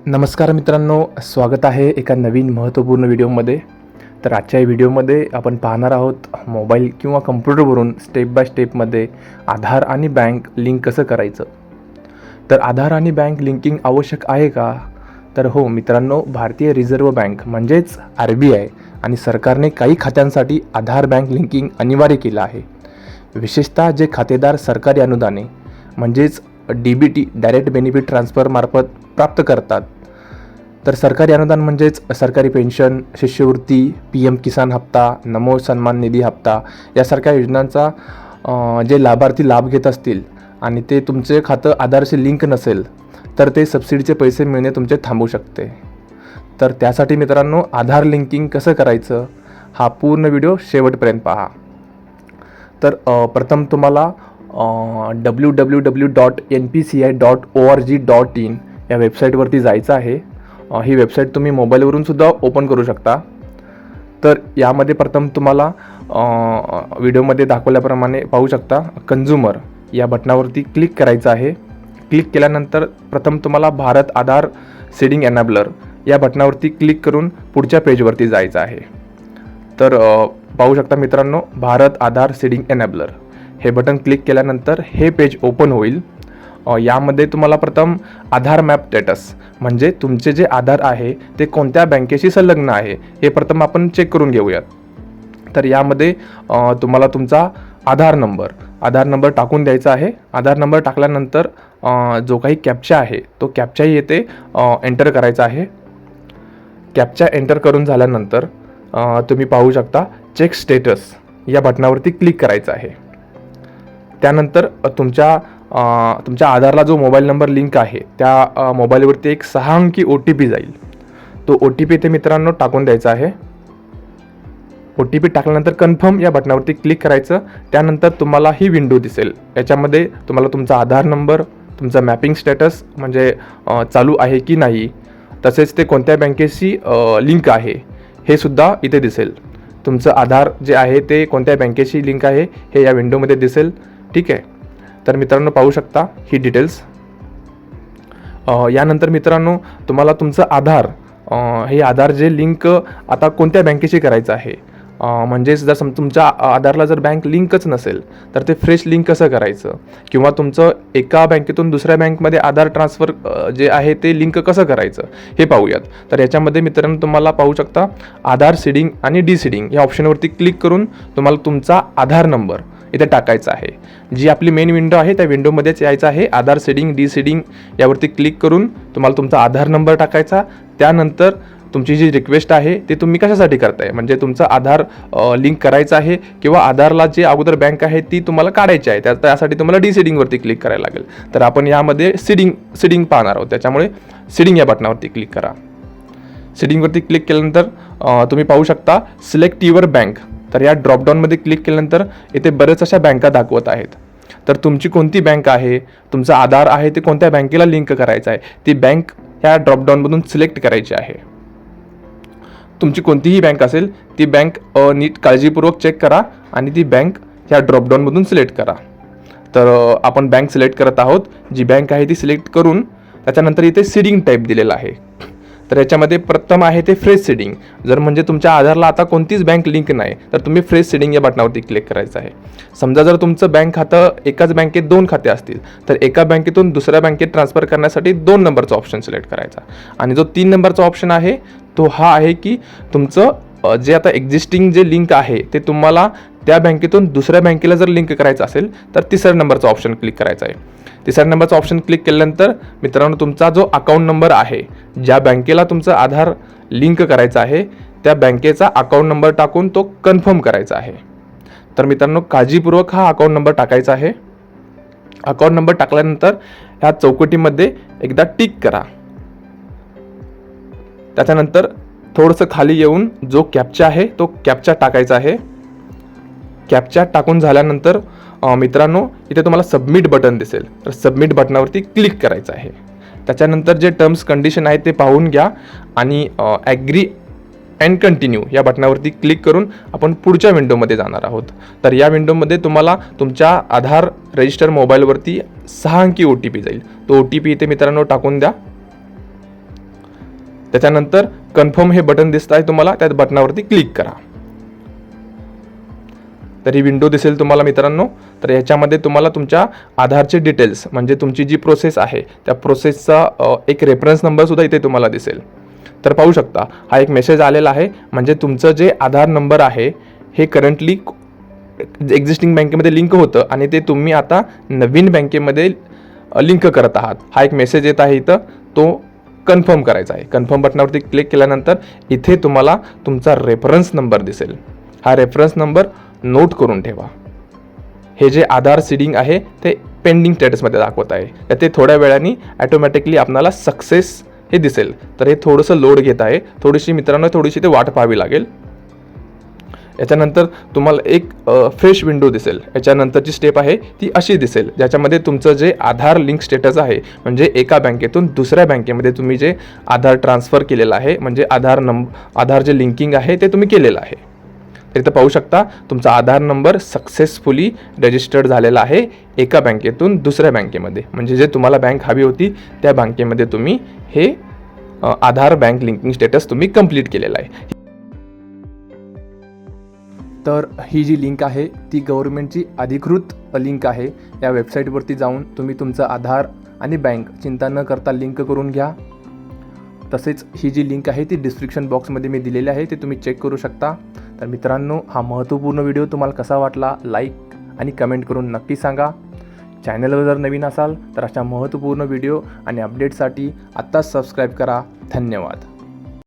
नमस्कार मित्रांनो, स्वागत आहे एका नवीन महत्त्वपूर्ण व्हिडिओमध्ये. तर आजच्या या व्हिडिओमध्ये आपण पाहणार आहोत मोबाईल किंवा कम्प्युटरवरून स्टेप बाय स्टेपमध्ये आधार आणि बँक लिंक कसं करायचं. तर आधार आणि बँक लिंकिंग आवश्यक आहे का? तर हो मित्रांनो, भारतीय रिझर्व्ह बँक म्हणजेच RBI आणि सरकारने काही खात्यांसाठी आधार बँक लिंकिंग अनिवार्य केलं आहे. विशेषतः जे खातेदार सरकारी अनुदाने म्हणजेच DBT डायरेक्ट बेनिफिट ट्रान्सफर मार्फत प्राप्त करतात. तर सरकारी अनुदान म्हणजेच सरकारी पेन्शन, शिष्यवृत्ती, PM किसान हप्ता, नमो सन्मान निधी हप्ता यासारख्या योजनांचा जे लाभार्थी लाभ घेत असतील आणि ते तुमचे खातं आधारशी लिंक नसेल तर ते सबसिडीचे पैसे मिळणे तुमचे थांबू शकते. तर त्यासाठी मित्रांनो, आधार लिंकिंग कसं करायचं हा पूर्ण व्हिडिओ शेवटपर्यंत पहा. तर प्रथम तुम्हाला www.npci.org.in या वेबसाईटवरती जायचं आहे. ही वेबसाईट तुम्ही मोबाईलवरून सुद्धा ओपन करू शकता. तर यामध्ये प्रथम तुम्हाला व्हिडिओमध्ये दाखवल्याप्रमाणे पाहू शकता कन्झ्युमर या बटनावरती क्लिक करायचं आहे. क्लिक केल्यानंतर प्रथम तुम्हाला भारत आधार सीडिंग एनेबलर या बटनावरती क्लिक करून पुढच्या पेजवरती जायचं आहे. तर पाहू शकता मित्रांनो, भारत आधार सीडिंग एनेबलर हे बटन क्लिक केल्यानंतर हे पेज ओपन होईल. यामध्ये तुम्हाला प्रथम आधार मॅप स्टेटस म्हणजे तुमचे जे आधार आहे ते कोणत्या बँकेशी संलग्न आहे हे प्रथम आपण चेक करून घेऊयात. तर यामध्ये तुम्हाला तुमचा आधार नंबर टाकून द्यायचा आहे. आधार नंबर टाकल्यानंतर जो काही कॅप्चा आहे तो कॅप्चाही येथे एंटर करायचा आहे. कॅप्चा एंटर करून झाल्यानंतर तुम्ही पाहू शकता चेक स्टेटस या बटनावरती क्लिक करायचं आहे. त्यानंतर तुमच्या आधारला जो मोबाईल नंबर लिंक आहे त्या मोबाईलवरती एक 6 अंकी OTP जाईल. तो OTP ते मित्रांनो टाकून द्यायचा आहे. OTP टाकल्यानंतर कन्फर्म या बटनावरती क्लिक करायचं. त्यानंतर तुम्हाला ही विंडो दिसेल. याच्यामध्ये तुम्हाला तुमचा आधार नंबर, तुमचा मॅपिंग स्टेटस म्हणजे चालू आहे की नाही, तसेच ते कोणत्या बँकेशी लिंक आहे हे सुद्धा इथे दिसेल. तुमचं आधार जे आहे ते कोणत्या बँकेशी लिंक आहे हे या विंडोमध्ये दिसेल. ठीक आहे. तर मित्रांनो पाहू शकता ही डिटेल्स. यानंतर मित्रांनो तुम्हाला तुमचं आधार हे आधार जे लिंक आता कोणत्या बँकेशी करायचं आहे, म्हणजेच जर तुमच्या आधारला जर बँक लिंकच नसेल तर ते फ्रेश लिंक कसं करायचं किंवा तुमचं एका बँकेतून दुसऱ्या बँकमध्ये आधार ट्रान्सफर जे आहे ते लिंक कसं करायचं हे पाहूयात. तर याच्यामध्ये मित्रांनो तुम्हाला पाहू शकता आधार सीडिंग आणि डीसीडिंग या ऑप्शनवरती क्लिक करून तुम्हाला तुमचा आधार नंबर इथे टाकायचा आहे. जी आपली मेन विंडो आहे त्या विंडोमध्येच यायचं आहे. आधार सीडिंग डीसीडिंग यावरती क्लिक करून तुम्हाला तुमचा आधार नंबर टाकायचा. त्यानंतर तुमची जी रिक्वेस्ट आहे ती तुम्ही कशासाठी करताय, म्हणजे तुमचं आधार लिंक करायचं आहे किंवा आधारला जे अगोदर बँक आहे ती तुम्हाला काढायची आहे, त्यासाठी तुम्हाला डीसीडिंगवरती क्लिक करायला लागेल. तर आपण यामध्ये सीडिंग पाहणार आहोत, त्याच्यामुळे सीडिंग या बटनावरती क्लिक करा. सीडिंगवरती क्लिक केल्यानंतर तुम्ही पाहू शकता सिलेक्ट युअर बँक. तर या ड्रॉपडाऊनमध्ये क्लिक केल्यानंतर इथे बरेच अशा बँका दाखवत आहेत. तर तुमची कोणती बँक आहे, तुमचं आधार आहे ते कोणत्या बँकेला लिंक करायचं आहे ती बँक ह्या ड्रॉपडाऊनमधून सिलेक्ट करायची आहे. तुमची कोणतीही बँक असेल ती बँक नीट काळजीपूर्वक चेक करा आणि ती बँक ह्या ड्रॉपडाऊनमधून सिलेक्ट करा. तर आपण बँक सिलेक्ट करत आहोत. जी बँक आहे ती सिलेक्ट करून त्याच्यानंतर इथे सीडिंग टाईप दिलेला आहे. तर याच्यामध्ये प्रथम आहे ते फ्रेश सीडिंग. जर म्हणजे तुमच्या आधारला आता कोणतीच बँक लिंक नाही तर तुम्ही फ्रेश सीडिंग या बटनावरती क्लिक करायचं आहे. समजा जर तुमचं बँक खातं एकाच बँकेत 2 खाते असतील तर एका बँकेतून दुसऱ्या बँकेत ट्रान्सफर करण्यासाठी 2 नंबरचा ऑप्शन सिलेक्ट करायचा. आणि जो 3 नंबरचा ऑप्शन आहे तो हा आहे की तुमचं जे आता एक्झिस्टिंग जे लिंक आहे ते तुम्हाला त्या बँकेतून दुसऱ्या बँकेला जर लिंक करायचं असेल तर 3रा नंबरचा ऑप्शन क्लिक करायचा आहे. 3ऱ्या नंबरचा ऑप्शन क्लिक केल्यानंतर मित्रांनो तुमचा जो अकाउंट नंबर आहे, ज्या बँकेला तुमचं आधार लिंक करायचं आहे त्या बँकेचा अकाउंट नंबर टाकून तो कन्फर्म करायचा आहे. तर मित्रांनो काळजीपूर्वक हा अकाउंट नंबर टाकायचा आहे. अकाउंट नंबर टाकल्यानंतर ह्या चौकटीमध्ये एकदा टिक करा. त्याच्यानंतर थोडंसं खाली येऊन जो कॅप्चा आहे तो कॅप्चा टाकायचा आहे. कॅप्चा टाकून झाल्यानंतर मित्रांनो इथे तुम्हाला सबमिट बटन दिसेल. तर सबमिट बटनावरती क्लिक करायचं आहे. त्याच्यानंतर जे टर्म्स कंडिशन आहे ते पाहून घ्या आणि ॲग्री अँड कंटिन्यू या बटनावरती क्लिक करून आपण पुढच्या विंडोमध्ये जाणार आहोत. तर या विंडोमध्ये तुम्हाला तुमच्या आधार रजिस्टर मोबाईलवरती 6 अंकी OTP जाईल. तो OTP इथे मित्रांनो टाकून द्या. त्याच्यानंतर कन्फर्म हे बटन दिसत आहे तुम्हाला, त्या बटनावरती क्लिक करा. तर ही विंडो दिसेल तुम्हाला मित्रांनो. तर याच्यामध्ये तुम्हाला तुमच्या आधारचे डिटेल्स म्हणजे तुमची जी प्रोसेस आहे त्या प्रोसेसचा एक रेफरन्स नंबरसुद्धा इथे तुम्हाला दिसेल. तर पाहू शकता हा एक मेसेज आलेला आहे, म्हणजे तुमचं जे आधार नंबर आहे हे करंटली एक्झिस्टिंग बँकेमध्ये लिंक होतं आणि ते तुम्ही आता नवीन बँकेमध्ये लिंक करत आहात. हा एक मेसेज येत आहे इथं, तो कन्फर्म करायचा आहे. कन्फर्म बटनावरती क्लिक केल्यानंतर इथे तुम्हाला तुमचा रेफरन्स नंबर दिसेल. हा रेफरन्स नंबर नोट करून ठेवा. हे जे आधार सीडिंग आहे ते पेंडिंग स्टेटसमध्ये दाखवत आहे, तर ते थोड्या वेळाने ॲटोमॅटिकली आपल्याला सक्सेस हे दिसेल. तर हे थोडंसं लोड घेत आहे, थोडीशी ते वाट पाहावी लागेल. याच्यानंतर तुम्हाला एक फ्रेश विंडो दिसेल. याच्यानंतरची स्टेप आहे ती अशी दिसेल, ज्याच्यामध्ये तुमचं जे आधार लिंक स्टेटस आहे म्हणजे एका बँकेतून दुसऱ्या बँकेमध्ये तुम्ही जे आधार ट्रान्सफर केलेलं आहे म्हणजे आधार जे लिंकिंग आहे ते तुम्ही केलेलं आहे. तर इथं पाहू शकता तुमचा आधार नंबर सक्सेसफुली रजिस्टर्ड झालेला आहे एका बँकेतून दुसऱ्या बँकेमध्ये, म्हणजे जे तुम्हाला बँक हवी होती त्या बँकेमध्ये तुम्ही हे आधार बँक लिंकिंग स्टेटस तुम्ही कंप्लीट केलेलं आहे. तर ही जी लिंक आहे ती गव्हर्नमेंटची अधिकृत लिंक आहे. या वेबसाईटवरती जाऊन तुम्ही तुमचं आधार आणि बँक चिंता न करता लिंक करून घ्या. तसेच ही जी लिंक आहे ती डिस्क्रिप्शन बॉक्समध्ये मी दिलेली आहे, ते तुम्ही चेक करू शकता. तर मित्रांनो, हा महत्त्वपूर्ण व्हिडिओ तुम्हाला कसा वाटला लाईक आणि कमेंट करून नक्की सांगा. चॅनलवर जर नवीन असाल तर अशा महत्त्वपूर्ण व्हिडिओ आणि अपडेटसाठी आत्ताच सबस्क्राईब करा. धन्यवाद.